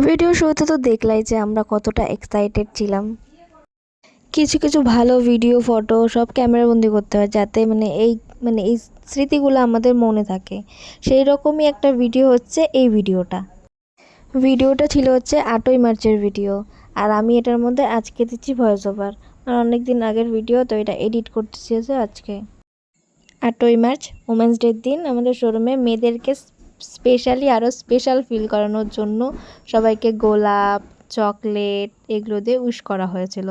Video শুরুতে তো দেখলাই যে আমরা কতটা এক্সাইটেড ছিলাম। কিছু কিছু ভালো ভিডিও ফটো সব ক্যামেরাবন্দি করতে হয়, যাতে এই স্মৃতিগুলো আমাদের মনে থাকে। সেই রকমই একটা ভিডিও হচ্ছে এই ভিডিওটা। ভিডিওটা ছিল হচ্ছে 8ই মার্চের ভিডিও, আর আমি এটার মধ্যে আজকে দিচ্ছি ভয়েস ওভার। আর অনেক দিন আগের ভিডিও, তো এটা এডিট করতেছি হচ্ছে আজকে। 8ই মার্চ ওমেন্স ডের দিন আমাদের শোরুমে মেয়েদেরকে স্পেশালি আরও স্পেশাল ফিল করানোর জন্য সবাইকে গোলাপ, চকলেট এগুলো দিয়ে উইশ করা হয়েছিল।